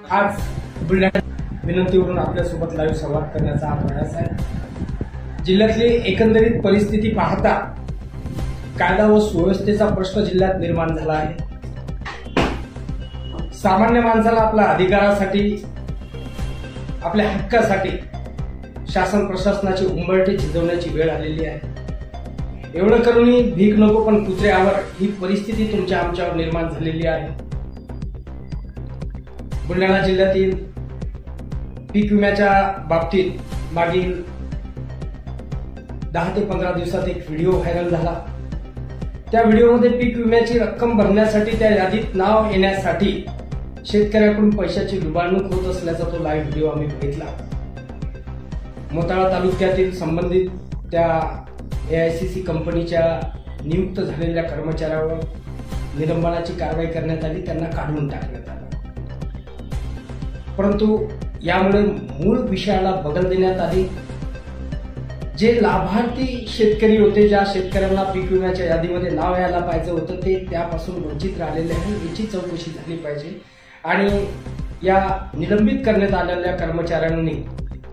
आज बुलढाणा विनंतीवरून आपल्यासोबत लाईव्ह संवाद करण्याचा हा प्रयास आहे। जिल्ह्यातली एकंदरीत परिस्थिती पाहता कायदा व सुव्यवस्थेचा प्रश्न जिल्ह्यात निर्माण झाला आहे। सामान्य माणसाला आपल्या अधिकारासाठी, आपल्या हक्कासाठी शासन प्रशासनाची उंबरठे झिजवण्याची वेळ आलेली आहे। एवढं करूनही भीक नको पण कुत्र्यावर ही परिस्थिती तुमच्या आमच्यावर निर्माण झालेली आहे। बुलढाणा जिल्ह्यातील पीक विम्याच्या बाबतीत मागील 10 ते 15 दिवसात एक व्हिडिओ व्हायरल झाला। त्या व्हिडिओमध्ये पीक विम्याची रक्कम भरण्यासाठी त्या यादीत नाव येण्यासाठी शेतकऱ्याकडून पैशाची लुबाडणूक होत असल्याचा तो लाईव्ह व्हिडिओ आम्ही बघितला। मोताळा तालुक्यातील संबंधित त्या AICC कंपनीच्या नियुक्त झालेल्या कर्मचाऱ्यावर निलंबनाची कारवाई करण्यात आली, त्यांना काढून टाकण्यात आलं। परंतु यामुळे मूळ विषयाला बगल देण्यात आली। जे लाभार्थी शेतकरी होते, ज्या शेतकऱ्यांना पीक विम्याच्या यादीमध्ये नाव यायला पाहिजे होतं, ते त्यापासून वंचित राहिलेले आहे। याची चौकशी झाली पाहिजे आणि या निलंबित करण्यात आलेल्या कर्मचाऱ्यांनी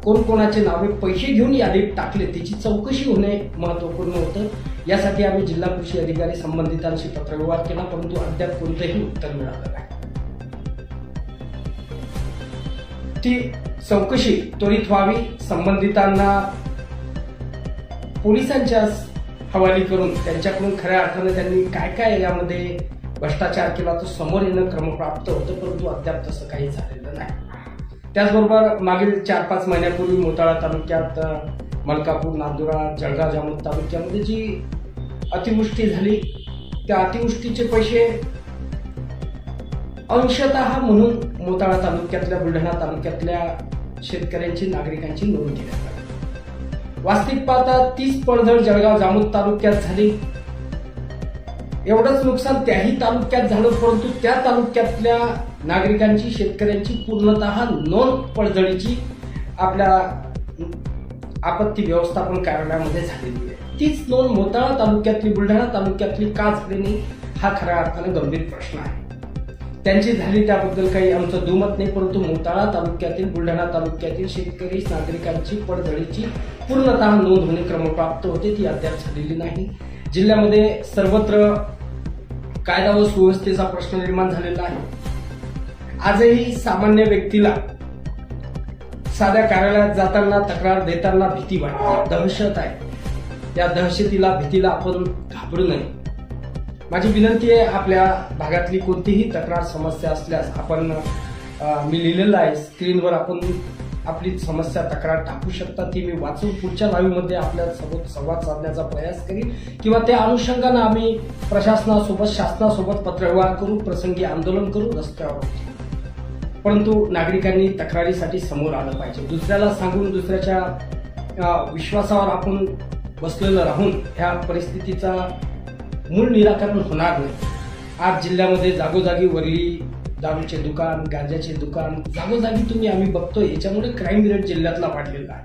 कोणकोणाचे नावे पैसे घेऊन यादीत टाकले त्याची चौकशी होणे महत्त्वपूर्ण होतं। यासाठी आम्ही जिल्हा कृषी अधिकारी संबंधितांशी पत्रव्यवहार केला, परंतु अद्याप कोणतेही उत्तर मिळालं नाही। ती चौकशी त्वरित व्हावी, संबंधितांना पोलिसांच्या हवाली करून त्यांच्याकडून खऱ्या अर्थाने त्यांनी काय काय यामध्ये भ्रष्टाचार केला तो समोर येणं क्रमप्राप्त होतं, परंतु अद्याप तसं काही झालेलं नाही। त्याचबरोबर मागील 4-5 महिन्यापूर्वी मोताळा तालुक्यात मलकापूर, नांदुरा, जळगाव, जामोद तालुक्यामध्ये जी अतिवृष्टी झाली, त्या अतिवृष्टीचे पैसे अंशतः म्हणून मोताळा तालुक्यातल्या, बुलढाणा तालुक्यातल्या शेतकऱ्यांची, नागरिकांची नोंद घेण्यात आली। वास्तविक पाहता 30 पडझड जळगाव, जामोद तालुक्यात झाली। एवढंच नुकसान त्याही तालुक्यात झालं, परंतु त्या तालुक्यातल्या नागरिकांची, शेतकऱ्यांची पूर्णतः नोंद पडझडीची आपल्या आपत्ती व्यवस्थापन कार्यालयामध्ये झालेली आहे। तीच नोंद मोताळा तालुक्यातली, बुलढाणा तालुक्यातली का झाली नाही, हा खऱ्या अर्थाने गंभीर प्रश्न आहे। त्यांची झाली त्याबद्दल काही आमचं दुमत नाही, परंतु मोताळा तालुक्यातील, बुलढाणा तालुक्यातील शेतकरी नागरिकांची पडझडीची पूर्णतः नोंद होणे क्रमप्राप्त होते, ती अद्याप झालेली नाही। जिल्ह्यामध्ये सर्वत्र कायदा व सुव्यवस्थेचा प्रश्न निर्माण झालेला आहे। आजही सामान्य व्यक्तीला साध्या कार्यालयात जाताना, तक्रार देताना भीती वाटते, दहशत आहे। या दहशतीला, भीतीला आपण घाबरू नये। माझी विनंती आहे, आपल्या भागातली कोणतीही तक्रार, समस्या असल्यास आपण मी लिहिलेलं आहे स्क्रीनवर, आपण आपली समस्या, तक्रार टाकू शकता। ती मी वाचून पुढच्या लाईव्हमध्ये आपल्या सोबत संवाद साधण्याचा प्रयास करीन किंवा त्या अनुषंगाने आम्ही प्रशासनासोबत, शासनासोबत पत्रव्यवहार करू, प्रसंगी आंदोलन करू, रस्त्यावर। परंतु नागरिकांनी तक्रारीसाठी समोर आलं पाहिजे। दुसऱ्याला सांगून, दुसऱ्याच्या विश्वासावर आपण बसलेलं राहून ह्या परिस्थितीचा मूळ निराकरण होणार नाही। आज जिल्ह्यामध्ये जागोजागी वरली दारूचे दुकान, गांजाचे दुकान जागोजागी तुम्ही आम्ही बघतोय। याच्यामुळे क्राईम रेट जिल्ह्यातला वाढलेला आहे।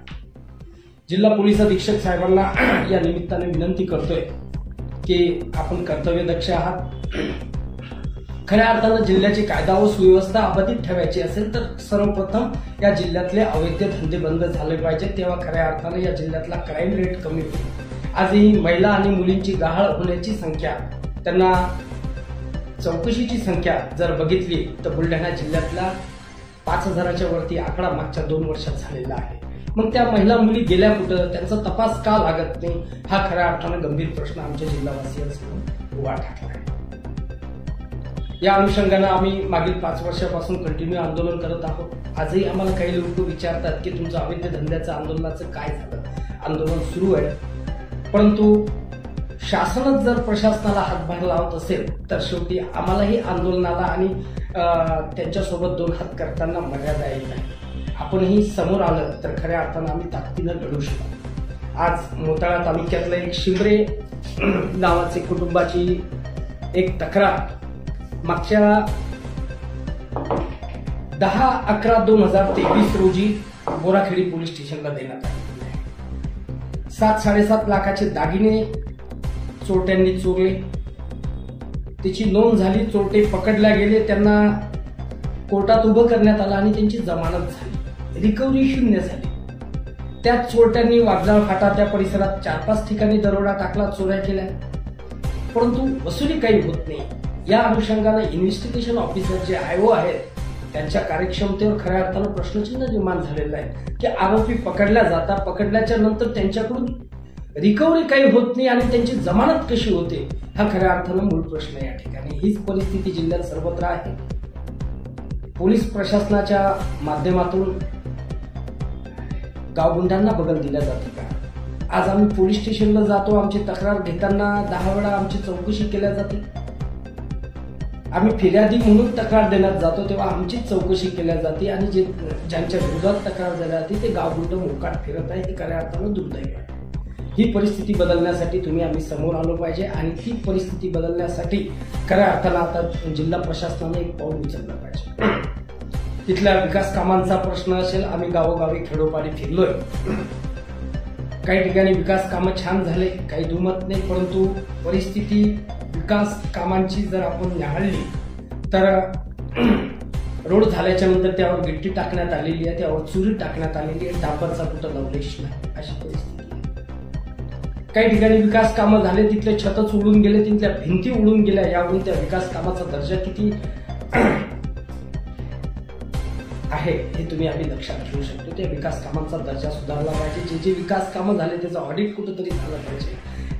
जिल्हा पोलीस अधीक्षक साहेबांना या निमित्ताने विनंती करतोय की आपण कर्तव्यदक्ष आहात। खऱ्या अर्थानं जिल्ह्याची कायदा व सुव्यवस्था अबाधित ठेवायची असेल तर सर्वप्रथम या जिल्ह्यातले अवैध धंदे बंद झाले पाहिजेत, तेव्हा खऱ्या अर्थानं या जिल्ह्यातला क्राईम रेट कमी होईल। आजही महिला आणि मुलींची गहाळ होण्याची संख्या, त्यांना चौकशीची संख्या जर बघितली तर बुलढाणा जिल्ह्यातला 5000च्या वरती आकडा मागच्या 2 वर्षात झालेला आहे। मग त्या महिला मुली गेल्या कुठं, त्यांचा तपास का लागत नाही, हा खऱ्या अर्थानं गंभीर प्रश्न आमच्या जिल्हावासियांसमोर उभा ठाकला आहे। या अनुषंगाने आम्ही मागील 5 वर्षापासून कंटिन्यू आंदोलन करत आहोत। आजही आम्हाला काही लोक विचारतात की तुमचं अवैध धंद्याचं आंदोलनाचं काय झालं। आंदोलन सुरू आहे, परंतु शासनच जर प्रशासनाला हातभार लावत असेल तर शेवटी आम्हालाही आंदोलनाला आणि त्यांच्यासोबत 2 हात करताना मर्यादा येत नाही। आपणही समोर आलं तर खऱ्या अर्थानं आम्ही ताकदीनं लढू शकतो। आज मोताळा तालुक्यातलं एक शिंबरे नावाचे कुटुंबाची एक तक्रार मागच्या 10/11/2023 रोजी बोराखेडी पोलीस स्टेशनला देण्यात आली आहे। 7-7.5 लाखाचे दागिने चोरट्यांनी चोरले, त्याची नोंद झाली, चोरटे पकडल्या गेले, त्यांना कोर्टात उभं करण्यात आलं आणि त्यांची जमानत झाली, रिकव्हरी शून्य झाली. त्याच चोरट्यांनी वाघजाळ फाटा त्या परिसरात 4-5 ठिकाणी दरोडा टाकला, चोऱ्या केल्या, परंतु वसुली काही होत नाही. या अनुषंगाने इन्व्हेस्टिगेशन ऑफिसर जे IO आहेत त्यांच्या कार्यक्षमतेवर खऱ्या अर्थानं प्रश्नचिन्ह निर्माण झालेलं आहे की आरोपी पकडल्या जातात, पकडल्याच्या नंतर त्यांच्याकडून रिकव्हरी काही होत नाही आणि त्यांची जमानत कशी होते, हा खऱ्या अर्थानं मूळ प्रश्न या ठिकाणी. हीच परिस्थिती जिल्ह्यात सर्वत्र आहे. पोलीस प्रशासनाच्या माध्यमातून गावगुंडांना बगल दिल्या जाते का? आज आम्ही पोलीस स्टेशनला जातो, आमची तक्रार घेताना 10 वेळा आमची चौकशी केल्या जाते. आम्ही फिर्यादी म्हणून तक्रार देण्यात जातो तेव्हा आमची चौकशी केल्या जाते आणि ज्यांच्या विरोधात तक्रार दिल्या जाते ते गावगुंड मोकाट फिरत आहे. हे खऱ्या अर्थानं दुर्दैव आहे. ही परिस्थिती बदलण्यासाठी आम्ही समोर आलो पाहिजे आणि ती परिस्थिती बदलण्यासाठी खऱ्या अर्थानं आता जिल्हा प्रशासनाने एक पाऊल उचललं पाहिजे. तिथल्या विकास कामांचा प्रश्न असेल, आम्ही गावोगावी खेडोपाडी फिरलोय. काही ठिकाणी विकास कामं छान झाले, काही दुमत नाही, परंतु परिस्थिती विकास कामांची जर आपण निहाळली तर रोड झाल्याच्या नंतर त्यावर गिट्टी टाकण्यात आलेली आहे, त्यावर चुरी टाकण्यात आलेली आहे, डांबरचा कुठं लवलेश नाही, अशी परिस्थिती आहे. काही ठिकाणी विकास कामं झाले, तिथले छतच उडून गेले, तिथल्या भिंती उडून गेल्या. यावरून त्या विकास कामाचा दर्जा किती आहे हे आम्ही लक्षात घेऊ शकतो. त्या विकास कामांचा दर्जा सुधारला पाहिजे. जे विकास कामं झाले त्याचं ऑडिट कुठंतरी झालं पाहिजे.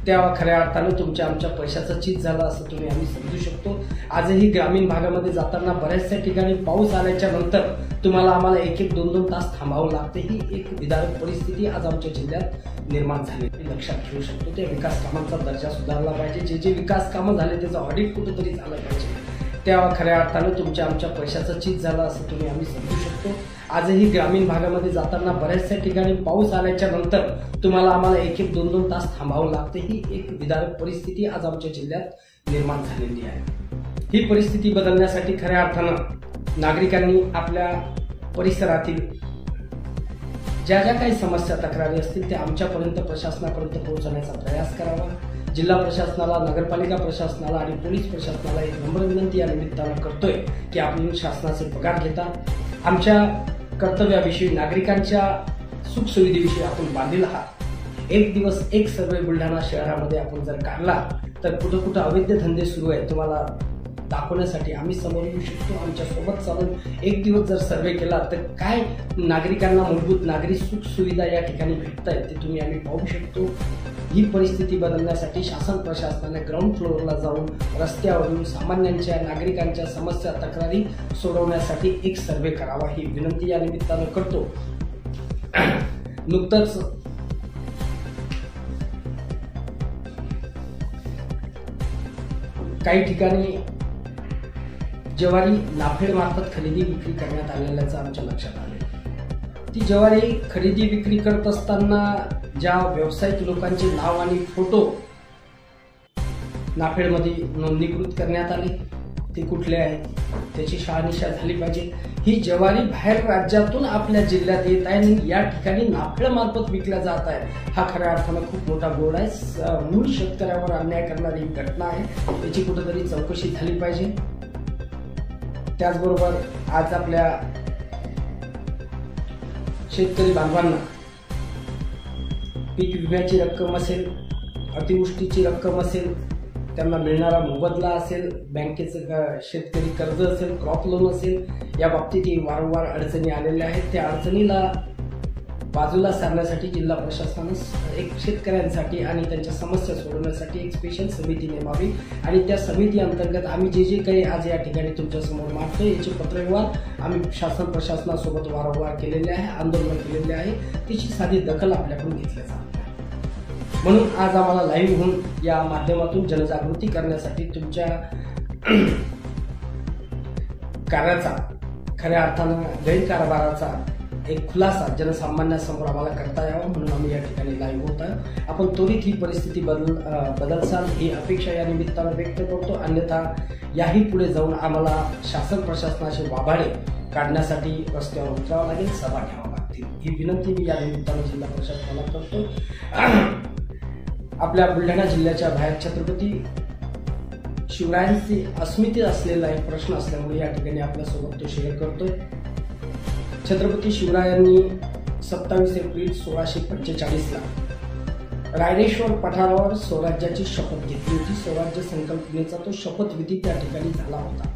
तेव्हा खऱ्या अर्थानं आमच्या पैशाचं चीज झालं असं आम्ही समजू शकतो. आजही ग्रामीण भागामध्ये जाताना बऱ्याचशा ठिकाणी पाऊस आल्याच्या नंतर आम्हाला 1-1, 2-2 तास थांबावं लागते. ही एक विदारक परिस्थिती आज आमच्या जिल्ह्यात निर्माण झाली लक्षात घेऊ शकतो. त्या विकास कामांचा दर्जा सुधारला पाहिजे. जे विकास कामं झाले त्याचं ऑडिट कुठंतरी झालं पाहिजे. तेव्हा खऱ्या अर्थानं आमच्या पैशाचं चीज झालं असं आम्ही समजू शकतो. आजही ग्रामीण भागामध्ये जाताना बऱ्याचशा ठिकाणी पाऊस आल्याच्या नंतर आम्हाला 1-1, 2-2 तास थांबावं लागते. ही एक विदारक परिस्थिती आज आमच्या जिल्ह्यात निर्माण झालेली आहे. ही परिस्थिती बदलण्यासाठी खऱ्या अर्थानं नागरिकांनी आपल्या परिसरातील ज्या काही समस्या तक्रारी असतील त्या आमच्यापर्यंत प्रशासनापर्यंत पोहोचवण्याचा प्रयास करावा. जिल्हा प्रशासनाला, नगरपालिका प्रशासनाला आणि पोलीस प्रशासनाला एक नम्र विनंती या निमित्तानं करतोय की आपण शासनाचे पगार घेता, आमच्या कर्तव्याविषयी, नागरिकांच्या सुखसुविधेविषयी आपण बांधील आहात. एक दिवस एक सर्वे बुलढाणा शहरामध्ये आपण जर काढला तर कुठं अवैध धंदे सुरू आहेत तुम्हाला दाखवण्यासाठी आम्ही समोर येऊ शकतो. आमच्या सोबत चालून एक दिवस जर सर्वे केला तर काय नागरिकांना मूलभूत नागरी सुख सुविधा या ठिकाणी भेटत आहेत ते आम्ही पाहू शकतो. ही परिस्थिती बदलण्यासाठी शासन प्रशासनाने ग्राउंड फ्लोअरला जाऊन रस्त्यावरून सामान्यांच्या, नागरिकांच्या समस्या तक्रारी सोडवण्यासाठी एक सर्वे करावा ही विनंती या निमित्तानं करतो. नुकतंच काही ठिकाणी ज्वारी नाफेड मार्फत खरेदी विक्री करण्यात आलेल्याचं आमच्या लक्षात आले. ती ज्वारी खरेदी विक्री करत असताना ज्या व्यावसायिक लोकांचे नाव आणि फोटो नाफेडमध्ये नोंदणीकृत करण्यात आले ते कुठले आहेत त्याची शहानिशा झाली पाहिजे. ही ज्वारी बाहेर राज्यातून आपल्या जिल्ह्यात येत आहे आणि या ठिकाणी नाफेड मार्फत विकल्या जात आहे. हा खऱ्या अर्थानं खूप मोठा गोड आहे. मूळ शेतकऱ्यावर अन्याय करणारी ही घटना आहे. त्याची कुठेतरी चौकशी झाली पाहिजे. त्याचबरोबर आज आपल्या शेतकरी बांधवांना पीक विम्याची रक्कम असेल, अतिवृष्टीची रक्कम असेल, त्यांना मिळणारा मोबदला असेल, बँकेचं शेतकरी कर्ज असेल, क्रॉप लोन असेल, या बाबतीत वारंवार अडचणी आलेल्या आहेत. त्या अडचणीला बाजूला सारण्यासाठी जिल्हा प्रशासनानं एक शेतकऱ्यांसाठी आणि त्यांच्या समस्या सोडवण्यासाठी एक स्पेशल समिती नेमावी आणि त्या समिती अंतर्गत आम्ही जे काही आज या ठिकाणी तुमच्यासमोर मांडतोय याचे पत्रव्यवहार आम्ही शासन प्रशासनासोबत वारंवार केलेले आहे, आंदोलन केलेले आहे. त्याची साधी दखल आपल्याकडून घेतली जाते. म्हणून आज आम्हाला लाईव्ह होऊन या माध्यमातून जनजागृती करण्यासाठी तुमच्या कार्याचा, खऱ्या अर्थानं गैरकारभाराचा एक खुलासा जनसामान्यांसमोर आम्हाला करता यावा म्हणून आम्ही या ठिकाणी लाईव्ह होत आहे. आपण त्वरित ही परिस्थिती बदलसाल ही अपेक्षा या निमित्तानं व्यक्त करतो. अन्यथा याही पुढे जाऊन आम्हाला शासन प्रशासनाचे वाभाडे काढण्यासाठी रस्त्यावर उतरावं लागेल, सभा घ्यावा लागतील. ही विनंती मी या निमित्तानं जिल्हा प्रशासनाला करतो. आपल्या बुलढाणा जिल्ह्याच्या बाहेर छत्रपती शिवरायांची अस्मिते असलेला एक प्रश्न असल्यामुळे या ठिकाणी आपल्यासोबत तो शेअर करतोय. छत्रपती शिवरायांनी 27 एप्रिल 1645ला रायरेश्वर पठारावर स्वराज्याची शपथ घेतली होती. स्वराज्य संकल्पनेचा तो शपथविधी त्या ठिकाणी झाला होता.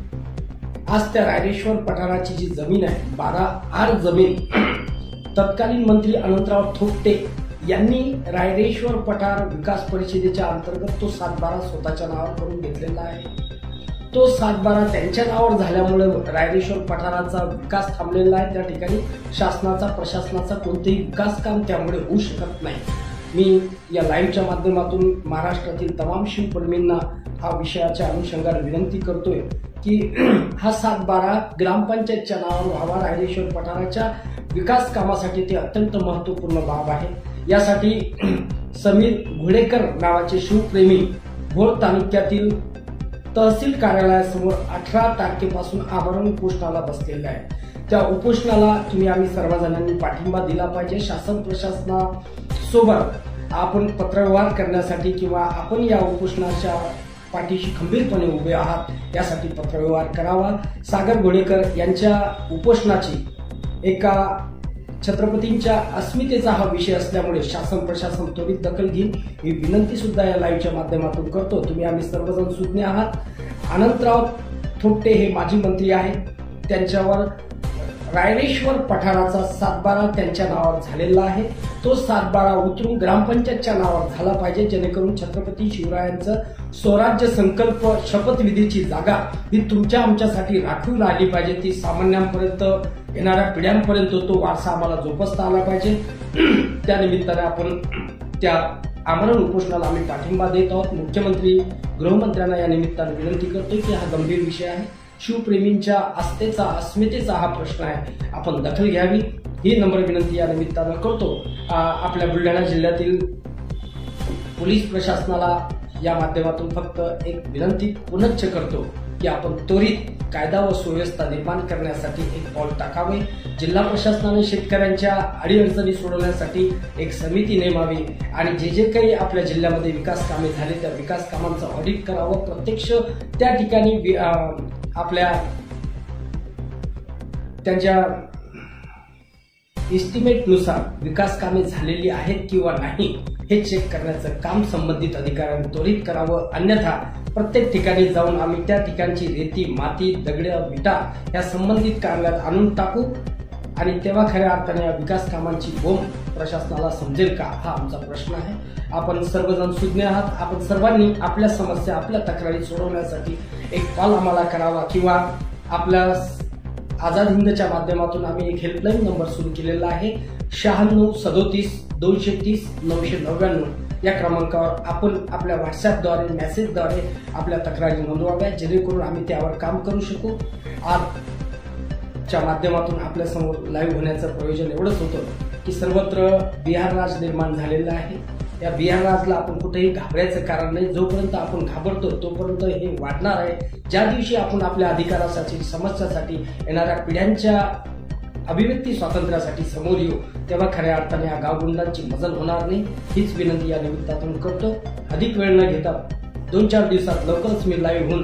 आज त्या रायरेश्वर पठाराची जी जमीन आहे 12 आर जमीन तत्कालीन मंत्री अनंतराव थोपटे यांनी रायरेश्वर पठार विकास परिषदेच्या अंतर्गत तो 7/12 स्वतःच्या नावावर करून घेतलेला आहे. तो 7/12 त्यांच्या नावावर झाल्यामुळे रायरेश्वर पठाराचा विकास थांबलेला आहे. त्या ठिकाणी शासनाचा प्रशासनाचा कोणतेही विकास काम त्यामुळे होऊ शकत नाही. मी या लाईव्हच्या माध्यमातून महाराष्ट्रातील तमाम शिवप्रेमींना हा विषयाच्या अनुषंगाने विनंती करतोय की हा 7/12 ग्रामपंचायतच्या नावावर व्हावा. रायरेश्वर पठाराच्या विकास कामासाठी ते अत्यंत महत्वपूर्ण बाब आहे. यासाठी समीर घोडेकर नावाचे शिवप्रेमी भोर तालुक्यातील तहसील कार्यालयासमोर 18 तारखेपासून आमरण उपोषणाला बसलेले आहे. त्या उपोषणाला तुम्ही आम्ही सर्वजणांनी पाठिंबा दिला पाहिजे. शासन प्रशासनासोबत आपण पत्रव्यवहार करण्यासाठी किंवा आपण या उपोषणाच्या पाठीशी खंबीरपणे उभे आहात यासाठी पत्रव्यवहार करावा. सागर घोडेकर यांच्या उपोषणाची एका छत्रपतींच्या अस्मितेचा हा विषय असल्यामुळे शासन प्रशासन त्वरित दखल घेईल ही विनंती सुद्धा या लाईव्हच्या माध्यमातून करतो. तुम्ही आम्ही सर्वजण सुज्ञ आहात. अनंतराव थोपटे हे माजी मंत्री आहेत. त्यांच्यावर रायरेश्वर पठाराचा 7/12 त्यांच्या नावावर झालेला आहे. तो 7/12 उतरून ग्रामपंचायतच्या नावावर झाला पाहिजे जेणेकरून छत्रपती शिवरायांचं स्वराज्य संकल्प शपथविधीची जागा ही तुमच्या आमच्यासाठी राखून राहिली पाहिजे. ती सामान्यांपर्यंत येणाऱ्या पिढ्यांपर्यंत तो वारसा आम्हाला जोपासता आला पाहिजे. त्यानिमित्ताने आपण त्या आमरण उपोषणाला आम्ही पाठिंबा देत आहोत. मुख्यमंत्री गृहमंत्र्यांना या निमित्ताने विनंती करतोय की हा गंभीर विषय आहे. शिवप्रेमींच्या आस्थेचा अस्मितेचा हा प्रश्न आहे. आपण दखल घ्यावी ही नम्र विनंती या निमित्तानं करतो. आपल्या बुलढाणा जिल्ह्यातील पोलीस प्रशासनाला या माध्यमातून फक्त एक विनंती पुनश्च करतो की आपण त्वरित कायदा व सुव्यवस्था निर्माण करण्यासाठी एक पाऊल टाकावे. जिल्हा प्रशासनाने शेतकऱ्यांच्या अडीअडचणी सोडवण्यासाठी एक समिती नेमावी आणि जे काही आपल्या जिल्ह्यामध्ये विकास कामे झाले त्या विकास कामांचं ऑडिट करावं. प्रत्यक्ष त्या ठिकाणी आपल्या त्यांच्या इस्टिमेटनुसार विकास कामे झालेली आहेत किंवा नाही हे चेक करण्याचं काम संबंधित अधिकाऱ्यांनी त्वरित करावं. अन्यथा प्रत्येक ठिकाणी जाऊन आम्ही त्या ठिकाणची रेती माती दगड विटा या संबंधित कार्यालयात आणून टाकू आणि तेव्हा खऱ्या अर्थाने या विकास कामांची बोंब प्रशासनाला समजेल का हा आमचा प्रश्न आहे. आपण सर्वजण सुज्ञ आहात. आपण सर्वांनी आपल्या समस्या आपल्या तक्रारी सोडवण्यासाठी एक कॉल आम्हाला करावा किंवा आपल्या आझाद हिंदच्या माध्यमातून आम्ही एक हेल्पलाईन नंबर सुरू केलेला आहे 96 37 230 999 या क्रमांकावर आपण आपल्या व्हॉट्सअपद्वारे मेसेजद्वारे आपल्या तक्रारी नोंदवाव्या जेणेकरून आम्ही त्यावर काम करू शकू. आजच्या माध्यमातून आपल्यासमोर लाईव्ह होण्याचं प्रयोजन एवढंच होतं की सर्वत्र बिहार राज निर्माण झालेलं आहे. या बिहार राजला आपण कुठेही घाबरायचं कारण नाही. जोपर्यंत आपण घाबरतो तोपर्यंत हे वाढणार आहे. ज्या दिवशी आपण आपल्या अधिकारासाठी समस्यासाठी येणाऱ्या पिढ्यांच्या अभिव्यक्ती स्वातंत्र्यासाठी समोर येऊ तेव्हा खऱ्या अर्थाने या गावगुंडांची मजल होणार नाही हीच विनंती या निमित्तातून करतो. अधिक वेळ न घेता 2-4 दिवसात लवकरच मी लाईव्ह होऊन